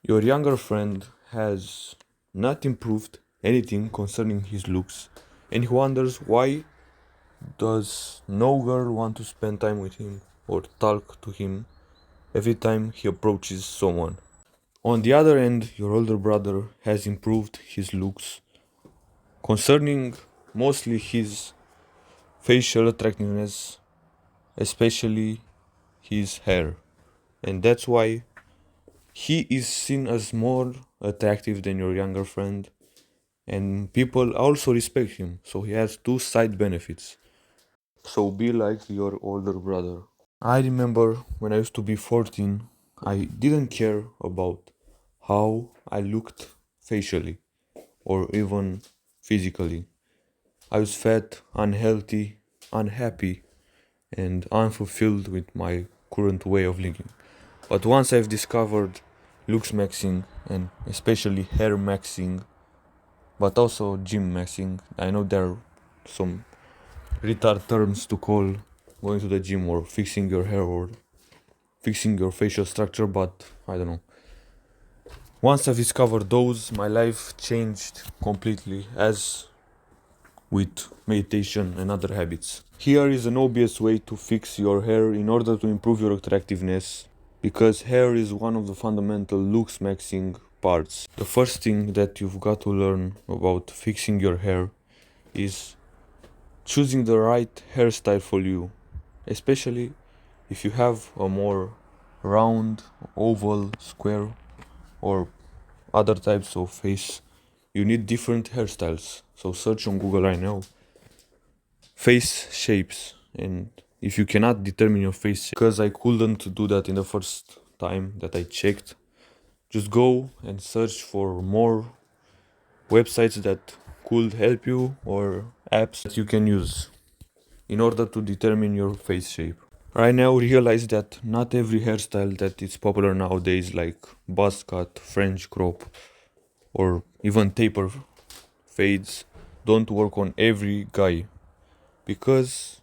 Your younger friend has not improved anything concerning his looks, and he wonders why does no girl want to spend time with him or talk to him every time he approaches someone. On the other end, your older brother has improved his looks concerning mostly his facial attractiveness, especially his hair, and that's why he is seen as more attractive than your younger friend, and people also respect him, so he has two side benefits. So be like your older brother. I remember when I used to be 14, I didn't care about how I looked facially or even physically. I was fat, unhealthy, unhappy, and unfulfilled with my current way of living. But once I've discovered looks maxing and especially hair maxing, but also gym maxing, I know there are some retard terms to call going to the gym or fixing your hair or fixing your facial structure, but I don't know. Once I've discovered those, my life changed completely, as with meditation and other habits. Here is an obvious way to fix your hair in order to improve your attractiveness, because hair is one of the fundamental looks maxing parts. The first thing that you've got to learn about fixing your hair is choosing the right hairstyle for you, especially if you have a more round, oval, square, or other types of face. You need different hairstyles. So search on Google right now face shapes, and if you cannot determine your face shape, because I couldn't do that in the first time that I checked, just go and search for more websites that could help you or apps that you can use in order to determine your face shape. Right now realize that not every hairstyle that is popular nowadays, like buzz cut, French crop, or even taper fades, don't work on every guy, because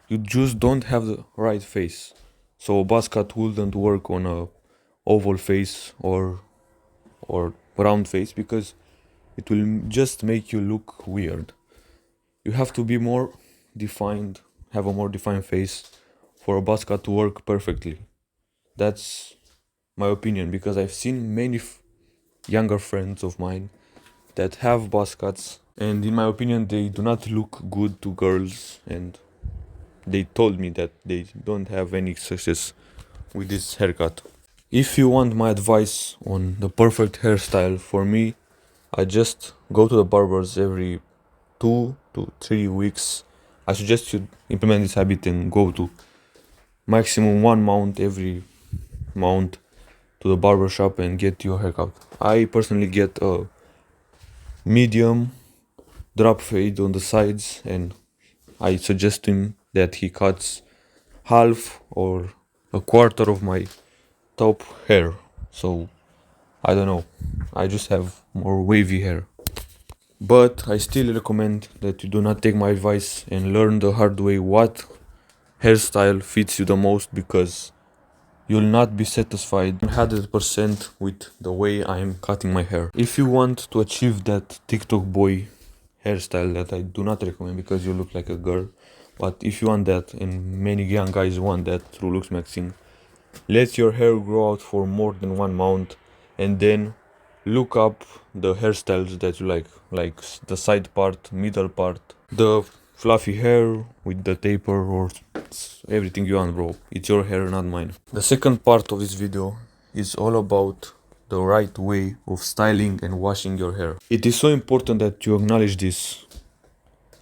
you just don't have the right face. So a buzz cut wouldn't work on a oval face or round face, because it will just make you look weird. You have to be more defined, have a more defined face for a buzz cut to work perfectly. That's my opinion, because I've seen many younger friends of mine that have buzz cuts, and in my opinion they do not look good to girls, and they told me that they don't have any success with this haircut. If you want my advice on the perfect hairstyle for me, I just go to the barbers every 2 to 3 weeks. I suggest you implement this habit and go to maximum 1 month every month to the barber shop and get your haircut. I personally get a medium drop fade on the sides, and I suggest him that he cuts half or a quarter of my top hair. So I don't know, I just have more wavy hair. But I still recommend that you do not take my advice and learn the hard way what hairstyle fits you the most, because you'll not be satisfied 100% with the way I am cutting my hair. If you want to achieve that TikTok boy hairstyle that I do not recommend because you look like a girl, but if you want that, and many young guys want that through looks maxing, let your hair grow out for more than 1 month, and then look up the hairstyles that you like the side part, middle part, the fluffy hair with the taper, or everything you want, bro. It's your hair, not mine. The second part of this video is all about the right way of styling and washing your hair. It is so important that you acknowledge this.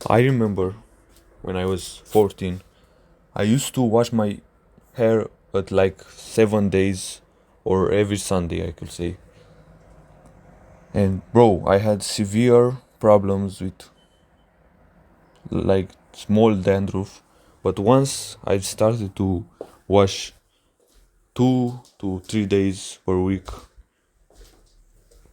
I remember when I was 14, I used to wash my hair at like 7 days or every Sunday, I could say. And bro, I had severe problems with like small dandruff. But once I started to wash 2 to 3 days per week,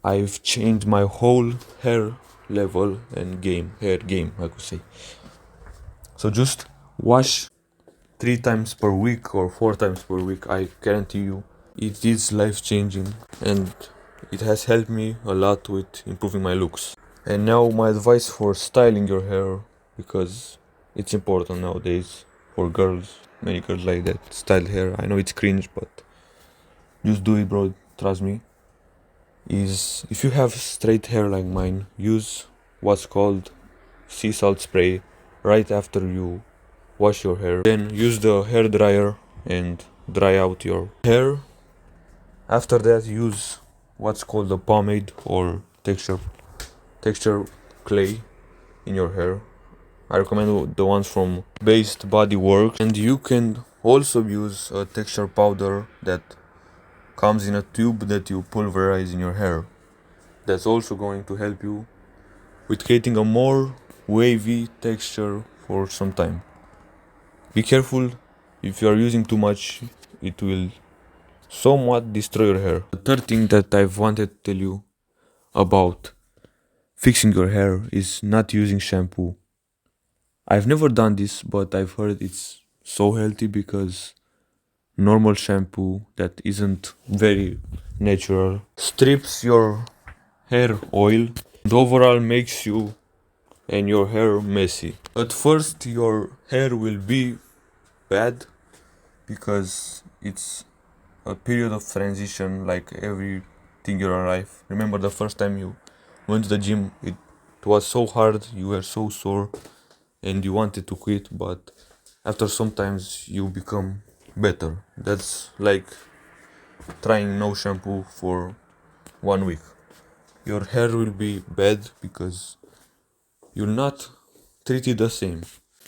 I've changed my whole hair level and hair game, I could say. So just wash 3 times per week or 4 times per week. I guarantee you, it is life changing. And it has helped me a lot with improving my looks. And now my advice for styling your hair, because it's important nowadays for girls. Many girls like that styled hair. I know it's cringe, but just do it, bro. Trust me. Is if you have straight hair like mine, use what's called sea salt spray right after you wash your hair. Then use the hair dryer and dry out your hair. After that, use what's called a pomade or texture clay in your hair. I recommend the ones from Based Body Works, and you can also use a texture powder that comes in a tube that you pulverize in your hair. That's also going to help you with creating a more wavy texture for some time. Be careful, if you are using too much, it will somewhat destroy your hair. The third thing that I've wanted to tell you about fixing your hair is not using shampoo. I've never done this, but I've heard it's so healthy because normal shampoo that isn't very natural strips your hair oil and overall makes you and your hair messy. At first your hair will be bad because it's a period of transition like everything in your life. Remember the first time you went to the gym, it was so hard, you were so sore and you wanted to quit, but after sometimes you become better. That's like trying no shampoo for 1 week. Your hair will be bad because you'll not treat it the same.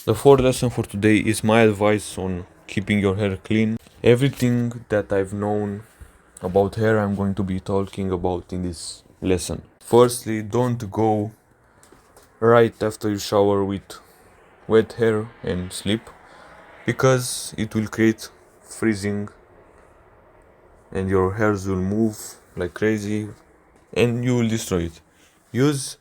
The fourth lesson for today is my advice on keeping your hair clean. Everything that I've known about hair I'm going to be talking about in this lesson. Firstly, don't go right after you shower with wet hair and sleep because it will create freezing and your hairs will move like crazy and you will destroy it. Use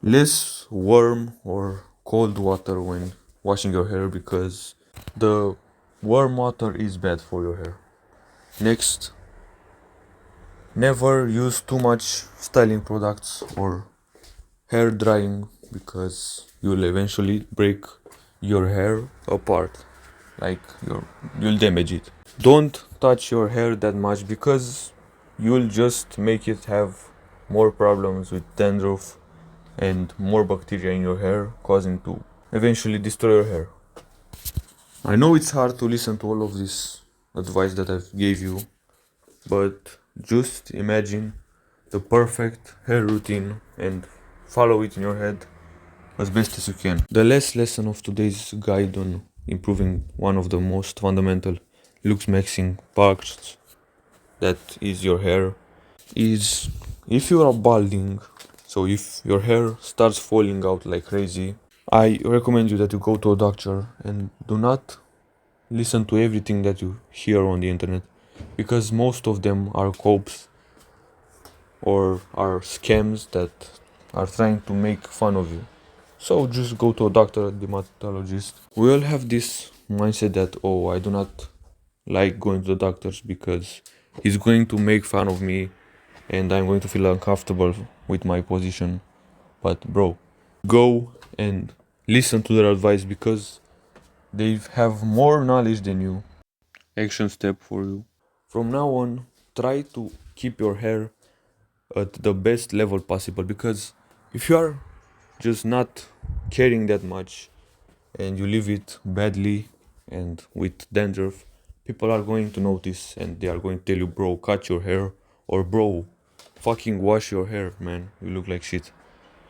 less warm or cold water when washing your hair because the warm water is bad for your hair. Next, never use too much styling products or hair drying because you'll eventually break your hair apart, like you'll damage it. Don't touch your hair that much because you'll just make it have more problems with dandruff and more bacteria in your hair, causing to eventually destroy your hair. I know it's hard to listen to all of this advice that I've gave you, but just imagine the perfect hair routine and follow it in your head as best as you can. The last lesson of today's guide on improving one of the most fundamental looksmaxxing parts, that is your hair, is if you are balding, so if your hair starts falling out like crazy, I recommend you that you go to a doctor and do not listen to everything that you hear on the internet because most of them are copes or are scams that are trying to make fun of you. So just go to a doctor, a dermatologist. We all have this mindset that, oh, I do not like going to the doctors because he's going to make fun of me and I'm going to feel uncomfortable with my position. But bro, go and listen to their advice because they have more knowledge than you. Action step for you. From now on, try to keep your hair at the best level possible because if you are just not caring that much and you leave it badly and with dandruff, people are going to notice and they are going to tell you, bro, cut your hair, or bro, fucking wash your hair, man, you look like shit.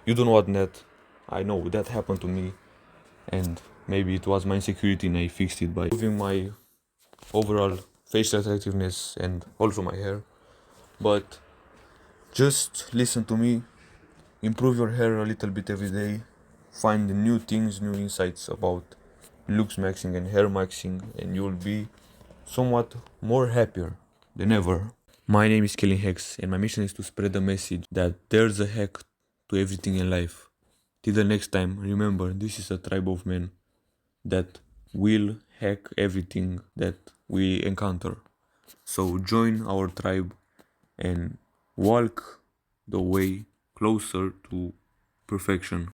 You don't want that. I know that happened to me and maybe it was my insecurity and I fixed it by improving my overall facial attractiveness and also my hair. But just listen to me, improve your hair a little bit every day, find new things, new insights about looks maxing and hair maxing, and you'll be somewhat more happier than ever. My name is Kalin and my mission is to spread the message that there's a hack to everything in life. Till the next time, remember, this is a tribe of men that will hack everything that we encounter. So join our tribe and walk the way closer to perfection.